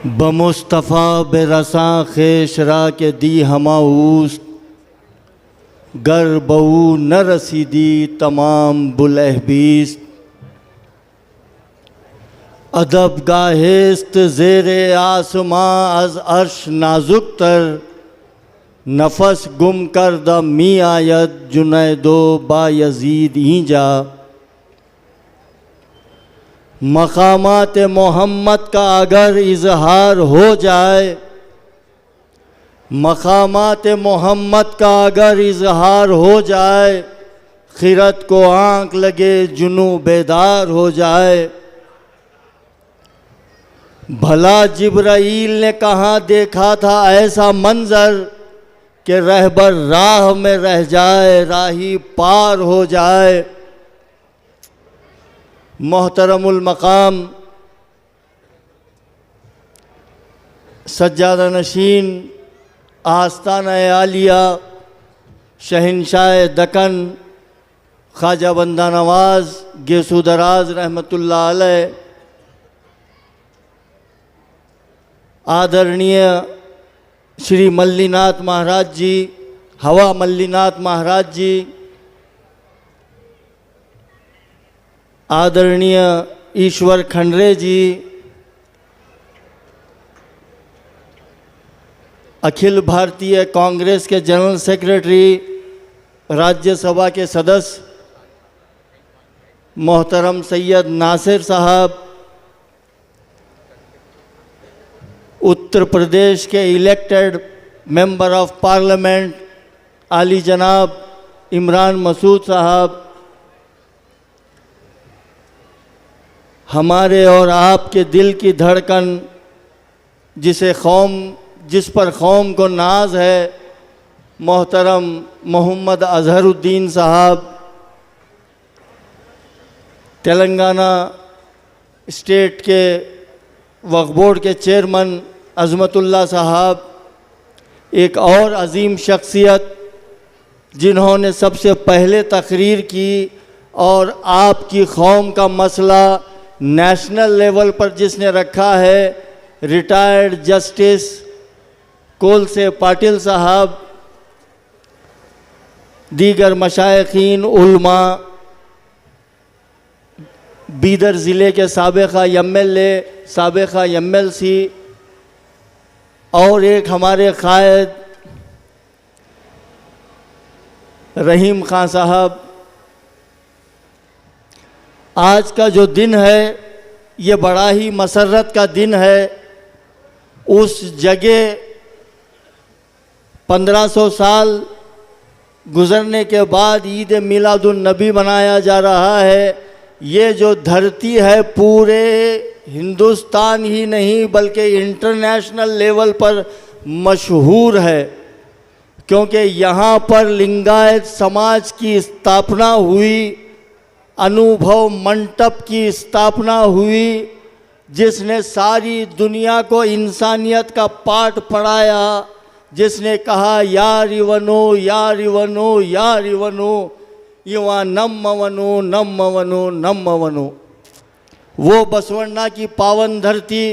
बमुस्तफ़ा बेरसां खेशरा के दी हमाऊस गर बऊ न रसीदी तमाम बुलहबीस अदब गाहेस्त ज़ेरे आसमां अज अर्श नाजुक तर नफस गुम कर द मी आयत जुनैदो बायजीद ईजा मकामात मोहम्मद का अगर इजहार हो जाए, मकामात मोहम्मद का अगर इजहार हो जाए, खिरत को आँख लगे जुनू बेदार हो जाए। भला जिब्राईल ने कहाँ देखा था ऐसा मंजर कि रहबर राह में रह जाए, राही पार हो जाए। मोहतरमुल मकाम सज्जादा नशीन आस्ताना आलिया शहनशाह दक्कन ख्वाजा बंदा नवाज गेसू दराज रहमतुल्लाह अलैह, आदरणीय श्री मल्लीनाथ महाराज जी, हवा मल्लीनाथ महाराज जी, आदरणीय ईश्वर खंडरे जी, अखिल भारतीय कांग्रेस के जनरल सेक्रेटरी, राज्यसभा के सदस्य मोहतरम सैयद नासिर साहब, उत्तर प्रदेश के इलेक्टेड मेंबर ऑफ पार्लियामेंट आली जनाब इमरान मसूद साहब, हमारे और आपके दिल की धड़कन जिस पर कौम को नाज है, मोहतरम मोहम्मद अजहरुद्दीन साहब, तेलंगाना स्टेट के वक्फ बोर्ड के चेयरमैन अज़मतुल्लाह साहब, एक और अजीम शख्सियत जिन्होंने सबसे पहले तकरीर की और आपकी कौम का मसला नेशनल लेवल पर जिसने रखा है, रिटायर्ड जस्टिस कोलसे पाटिल साहब, दीगर मशाइखीन उल्मा, बीदर ज़िले के साबिक़ा MLA, साबिक़ा MLC और एक हमारे कायद रहीम खान साहब। आज का जो दिन है ये बड़ा ही मसरत का दिन है। उस जगह 1500 साल गुज़रने के बाद ईद मिलादुन नबी मनाया जा रहा है। ये जो धरती है पूरे हिंदुस्तान ही नहीं बल्कि इंटरनेशनल लेवल पर मशहूर है, क्योंकि यहाँ पर लिंगायत समाज की स्थापना हुई, अनुभव मंटप की स्थापना हुई, जिसने सारी दुनिया को इंसानियत का पाठ पढ़ाया, जिसने कहा यार इवनो यार इवनो यार इवनो युवा नम्मवनो नम्मवनो नम्मवनो। वो बसवन्ना की पावन धरती,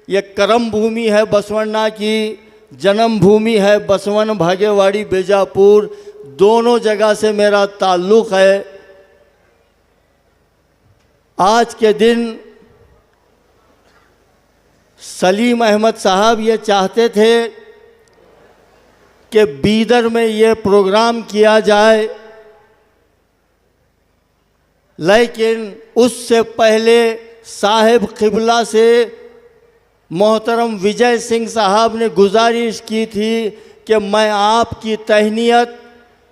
ये कर्म भूमि है बसवन्ना की, जन्म भूमि है बसवन भागेवाड़ी बीजापुर, दोनों जगह से मेरा ताल्लुक़ है। आज के दिन सलीम अहमद साहब ये चाहते थे कि बीदर में ये प्रोग्राम किया जाए, लेकिन उससे पहले साहिब क़िबला से मोहतरम विजय सिंह साहब ने गुजारिश की थी कि मैं आपकी तहनीत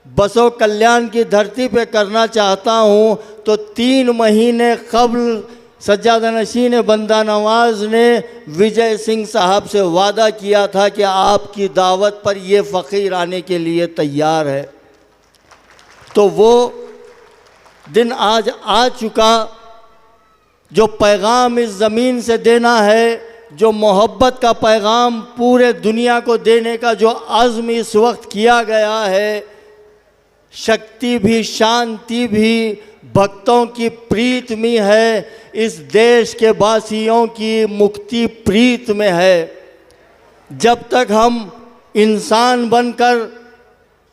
बसो कल्याण की धरती पे करना चाहता हूँ। तो 3 महीने कबल सज्जादा नशीन बंदा नवाज ने विजय सिंह साहब से वादा किया था कि आपकी दावत पर ये फ़कीर आने के लिए तैयार है। तो वो दिन आज आ चुका। जो पैगाम इस ज़मीन से देना है, जो मोहब्बत का पैगाम पूरे दुनिया को देने का जो अज़्म इस वक्त किया गया है, शक्ति भी शांति भी भक्तों की प्रीत में है। इस देश के वासियों की मुक्ति प्रीत में है। जब तक हम इंसान बनकर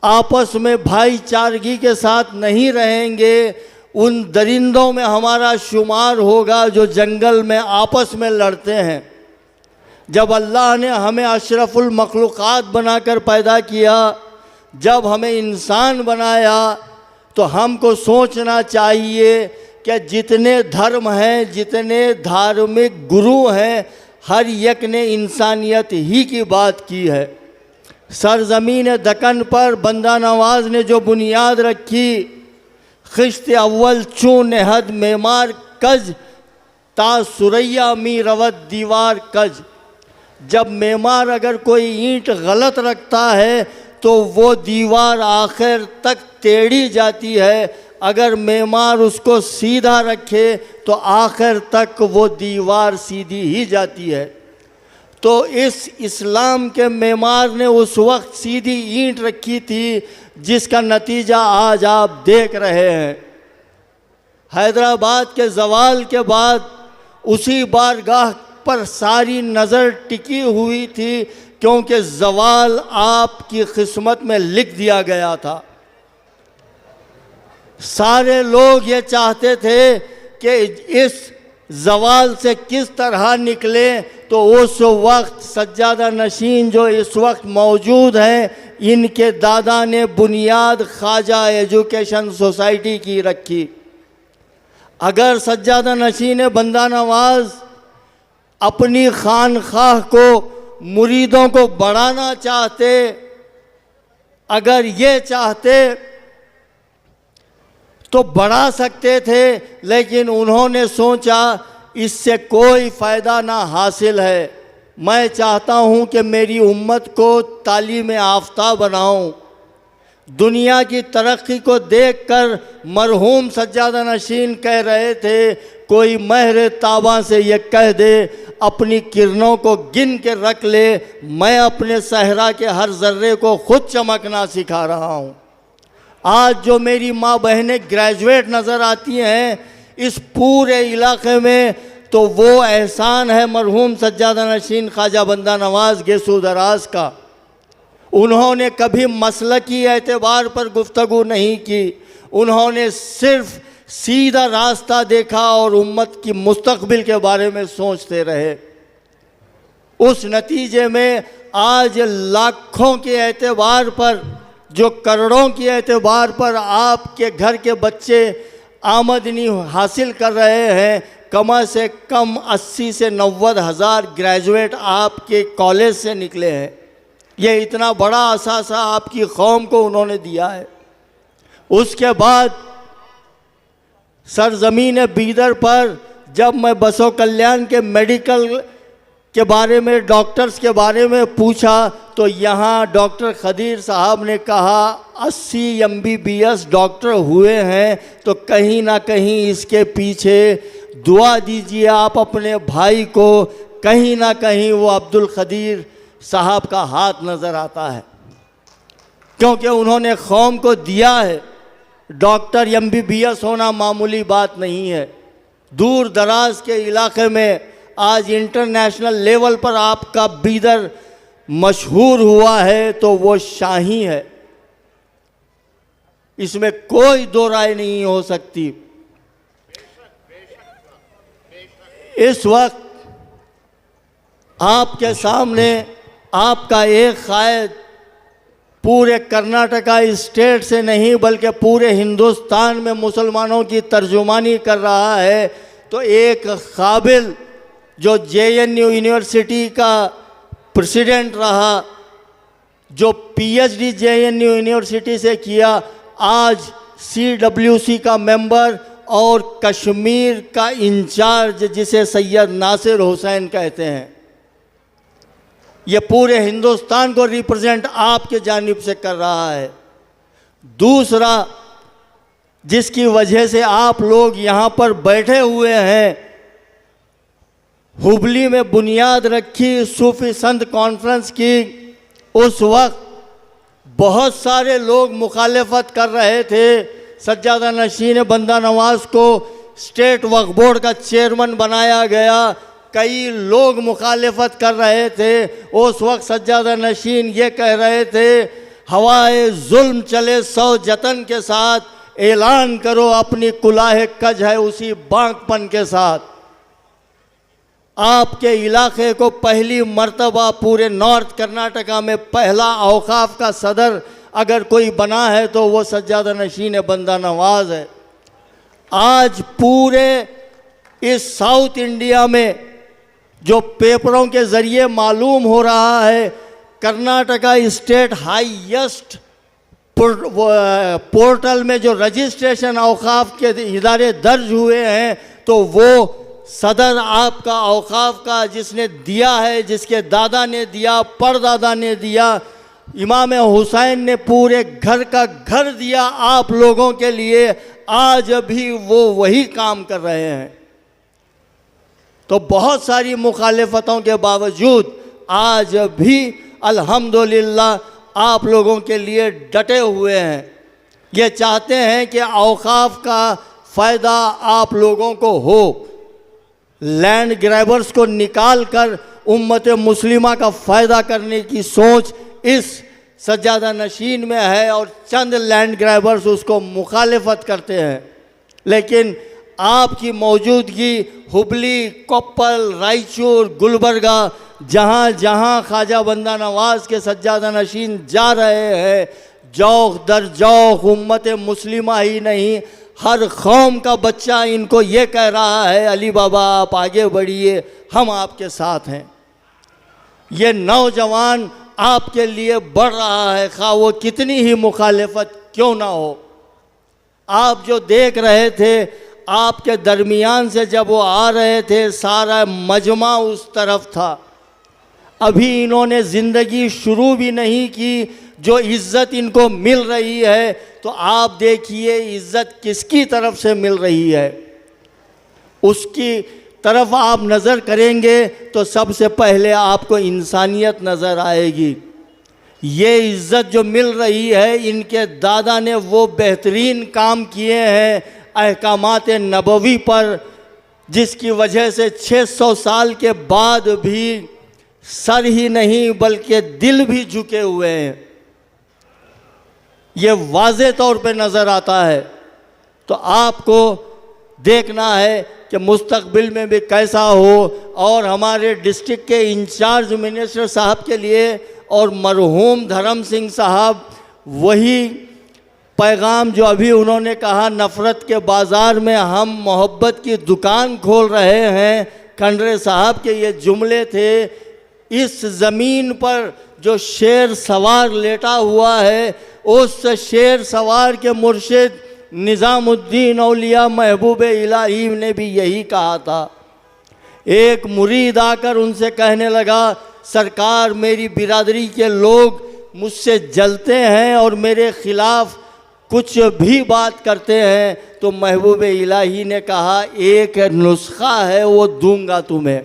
आपस में भाईचारगी के साथ नहीं रहेंगे, उन दरिंदों में हमारा शुमार होगा जो जंगल में आपस में लड़ते हैं। जब अल्लाह ने हमें अशरफुल मखलूक़ात बनाकर पैदा किया, जब हमें इंसान बनाया, तो हमको सोचना चाहिए कि जितने धर्म हैं, जितने धार्मिक गुरु हैं, हर एक ने इंसानियत ही की बात की है। सरज़मीन दक्कन पर बंदा नवाज ने जो बुनियाद रखी, खिश्त अव्वल चून नेहद मेमार कज ता सुरैया मी रवत दीवार कज। जब मेमार अगर कोई ईंट गलत रखता है तो वो दीवार आखिर तक टेढ़ी जाती है, अगर मेमार उसको सीधा रखे तो आखिर तक वो दीवार सीधी ही जाती है। तो इस इस्लाम के मेमार ने उस वक्त सीधी ईंट रखी थी, जिसका नतीजा आज आप देख रहे हैं। हैदराबाद के ज़वाल के बाद उसी बारगाह पर सारी नज़र टिकी हुई थी, क्योंकि ज़वाल आपकी किस्मत में लिख दिया गया था। सारे लोग ये चाहते थे कि इस ज़वाल से किस तरह निकले, तो उस वक्त सज्जादा नशीन जो इस वक्त मौजूद हैं, इनके दादा ने बुनियाद ख्वाजा एजुकेशन सोसाइटी की रखी। अगर सज्जादा नशीन बंदा नवाज अपनी खानखाह को, मुरीदों को बढ़ाना चाहते, अगर ये चाहते तो बढ़ा सकते थे, लेकिन उन्होंने सोचा इससे कोई फ़ायदा ना हासिल है। मैं चाहता हूँ कि मेरी उम्मत को तालीम याफ्ता बनाऊँ। दुनिया की तरक्की को देखकर मरहूम सज्जादा नशीन कह रहे थे, कोई महर ताबा से ये कह दे अपनी किरणों को गिन के रख ले, मैं अपने सहरा के हर ज़र्रे को खुद चमकना सिखा रहा हूँ। आज जो मेरी माँ बहनें ग्रेजुएट नज़र आती हैं इस पूरे इलाके में, तो वो एहसान है मरहूम सज्जादा नशीन ख्वाजा बंदा नवाज गेसू दराज का। उन्होंने कभी मसलकी एतबार पर गुफ्तगू नहीं की, उन्होंने सिर्फ सीधा रास्ता देखा और उम्मत की मुस्तकबिल के बारे में सोचते रहे। उस नतीजे में आज लाखों के एतबार पर, जो करोड़ों के एतबार पर आपके घर के बच्चे आमदनी हासिल कर रहे हैं, कम से कम 80 से 90 हज़ार ग्रेजुएट आपके कॉलेज से निकले हैं। ये इतना बड़ा असासा आपकी कौम को उन्होंने दिया है। उसके बाद सरज़मीन बीदर पर जब मैं बसो कल्याण के मेडिकल के बारे में, डॉक्टर्स के बारे में पूछा, तो यहाँ डॉक्टर खदीर साहब ने कहा 80 MBBS डॉक्टर हुए हैं, तो कहीं ना कहीं इसके पीछे दुआ दीजिए आप अपने भाई को, कहीं ना कहीं वो अब्दुल खदीर साहब का हाथ नज़र आता है, क्योंकि उन्होंने कौम को दिया है। डॉक्टर MBBS होना मामूली बात नहीं है। दूर दराज के इलाके में आज इंटरनेशनल लेवल पर आपका बीदर मशहूर हुआ है, तो वो शाही है, इसमें कोई दो राय नहीं हो सकती। इस वक्त आपके सामने आपका एक कायद पूरे कर्नाटका स्टेट से नहीं बल्कि पूरे हिंदुस्तान में मुसलमानों की तर्जुमानी कर रहा है, तो एक काबिल जो JNU यूनिवर्सिटी का प्रेसिडेंट रहा, जो PhD JNU यूनिवर्सिटी से किया, आज CWC का मेंबर और कश्मीर का इंचार्ज, जिसे सैयद नासिर हुसैन कहते हैं, ये पूरे हिंदुस्तान को रिप्रेजेंट आपके जानिब से कर रहा है। दूसरा, जिसकी वजह से आप लोग यहाँ पर बैठे हुए हैं, हुबली में बुनियाद रखी सूफी संत कॉन्फ्रेंस की, उस वक्त बहुत सारे लोग मुखालफत कर रहे थे सज्जादा नशीन बंदा नवाज को स्टेट वक्फ बोर्ड का चेयरमैन बनाया गया, कई लोग मुखालिफत कर रहे थे। उस वक्त सज्जादा नशीन ये कह रहे थे, हवाए जुल्म चले 100 जतन के साथ, ऐलान करो अपनी कुलाह कज है उसी बांकपन के साथ। आपके इलाके को पहली मर्तबा पूरे नॉर्थ कर्नाटका में पहला औकाफ का सदर अगर कोई बना है तो वो सज्जादा नशीन बंदा नवाज है। आज पूरे इस साउथ इंडिया में जो पेपरों के ज़रिए मालूम हो रहा है, कर्नाटका स्टेट हाईएस्ट पोर्टल में जो रजिस्ट्रेशन औकाफ के इदारे दर्ज हुए हैं, तो वो सदर आपका औकाफ का जिसने दिया है, जिसके दादा ने दिया, परदादा ने दिया, इमाम हुसैन ने पूरे घर का घर दिया आप लोगों के लिए, आज भी वो वही काम कर रहे हैं। तो बहुत सारी मुखालिफतों के बावजूद आज भी अल्हम्दुलिल्लाह आप लोगों के लिए डटे हुए हैं। ये चाहते हैं कि औकाफ का फ़ायदा आप लोगों को हो। लैंड ग्रैबर्स को निकाल कर उम्मत मुस्लिमा का फ़ायदा करने की सोच इस सज्जादा नशीन में है और चंद लैंड ग्रैबर्स उसको मुखालिफत करते हैं। लेकिन आपकी मौजूदगी हुबली, कोप्पल, रायचूर, गुलबर्गा, जहाँ जहाँ ख्वाजा बंदा नवाज के सज्जादा नशीन जा रहे हैं, जौक दर जौक उम्मत मुस्लिमा ही नहीं, हर कौम का बच्चा इनको ये कह रहा है, अली बाबा आप आगे बढ़िए, हम आपके साथ हैं। ये नौजवान आपके लिए बढ़ रहा है, खा वो कितनी ही मुखालिफत क्यों ना हो। आप जो देख रहे थे, आपके दरमियान से जब वो आ रहे थे, सारा मजमा उस तरफ था। अभी इन्होंने ज़िंदगी शुरू भी नहीं की, जो इज़्ज़त इनको मिल रही है, तो आप देखिए इज़्ज़त किसकी तरफ से मिल रही है। उसकी तरफ आप नज़र करेंगे तो सबसे पहले आपको इंसानियत नज़र आएगी। ये इज़्ज़त जो मिल रही है, इनके दादा ने वो बेहतरीन काम किए हैं अहकामात नबवी पर, जिसकी वजह से 600 साल के बाद भी सर ही नहीं बल्कि दिल भी झुके हुए हैं। ये वाज़े तौर पे नज़र आता है। तो आपको देखना है कि मुस्तकबिल में भी कैसा हो। और हमारे डिस्ट्रिक्ट के इंचार्ज मिनिस्टर साहब के लिए और मरहूम धर्म सिंह साहब, वही पैगाम जो अभी उन्होंने कहा, नफ़रत के बाज़ार में हम मोहब्बत की दुकान खोल रहे हैं, खंडरे साहब के ये जुमले थे। इस ज़मीन पर जो शेर सवार लेटा हुआ है, उस शेर सवार के मुर्शिद निज़ामुद्दीन औलिया महबूब इलाही ने भी यही कहा था। एक मुरीद आकर उनसे कहने लगा, सरकार मेरी बिरादरी के लोग मुझसे जलते हैं और मेरे ख़िलाफ़ कुछ भी बात करते हैं। तो महबूब इलाही ने कहा, एक नुस्खा है वो दूंगा तुम्हें।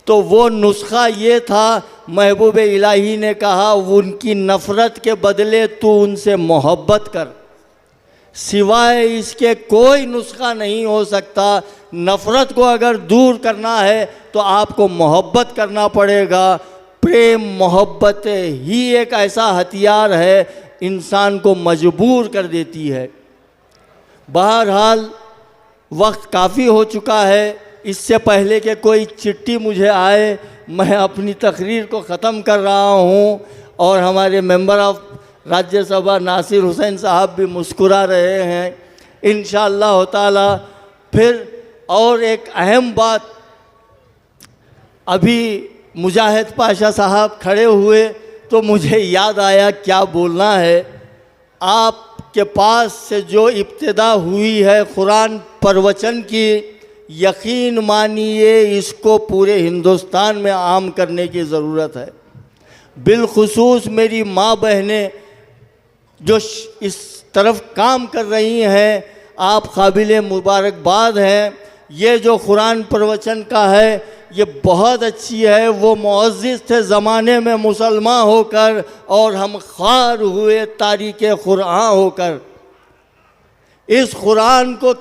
तो वो नुस्खा ये था, महबूब इलाही ने कहा, उनकी नफ़रत के बदले तू उनसे मोहब्बत कर, सिवाय इसके कोई नुस्खा नहीं हो सकता। नफ़रत को अगर दूर करना है तो आपको मोहब्बत करना पड़ेगा। प्रेम मोहब्बत ही एक ऐसा हथियार है, इंसान को मजबूर कर देती है। बहरहाल वक्त काफ़ी हो चुका है। इससे पहले कि कोई चिट्ठी मुझे आए, मैं अपनी तकरीर को ख़त्म कर रहा हूँ। और हमारे मेंबर ऑफ राज्यसभा नासिर हुसैन साहब भी मुस्कुरा रहे हैं। इंशाअल्लाह ताला फिर और एक अहम बात, अभी मुजाहिद पाशा साहब खड़े हुए तो मुझे याद आया क्या बोलना है। आपके पास से जो इब्तिदा हुई है कुरान प्रवचन की, यकीन मानिए इसको पूरे हिंदुस्तान में आम करने की ज़रूरत है। बिलखुसूस मेरी माँ बहनें जो इस तरफ काम कर रही हैं, आप काबिल मुबारकबाद हैं। ये जो कुरान प्रवचन का है ये बहुत अच्छी है। वो मुअज़्ज़िज़ थे ज़माने में मुसलमान होकर, और हम ख़ार हुए तारीक़ कुरान होकर। इस कुरान को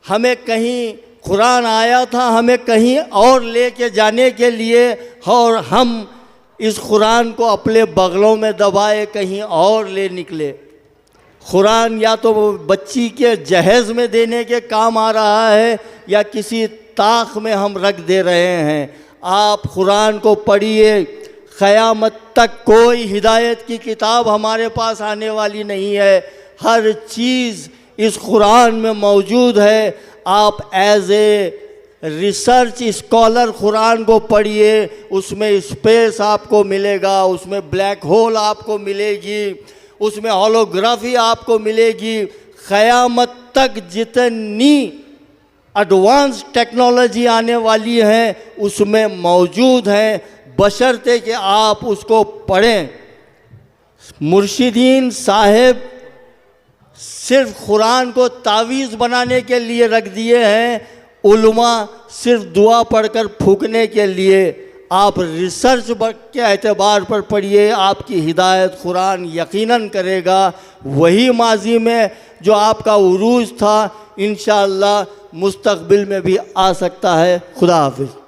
हमें कहीं कुरान आया था हमें कहीं और लेके जाने के लिए, और हम इस कुरान को अपने बगलों में दबाए कहीं और ले निकले। कुरान या तो बच्ची के जहेज़ में देने के काम आ रहा है या किसी ताक में हम रख दे रहे हैं। आप कुरान को पढ़िए, क़यामत तक कोई हिदायत की किताब हमारे पास आने वाली नहीं है, हर चीज़ इस कुरान में मौजूद है। आप as a research scholar Quran को पढ़िए, उसमें स्पेस आपको मिलेगा, उसमें ब्लैक होल आपको मिलेगी, उसमें होलोग्राफी आपको मिलेगी। क़यामत तक जितनी एडवांस टेक्नोलॉजी आने वाली है उसमें मौजूद है, बशर्ते कि आप उसको पढ़ें। मुर्शिदीन साहब सिर्फ कुरान को तावीज़ बनाने के लिए रख दिए हैं, उलमा सिर्फ दुआ पढ़कर फूकने के लिए। आप रिसर्च के एतबार पर पढ़िए, आपकी हिदायत कुरान यकीनन करेगा। वही माजी में जो आपका उरूज था इंशाअल्लाह मुस्तकबिल में भी आ सकता है। खुदा हाफिज़।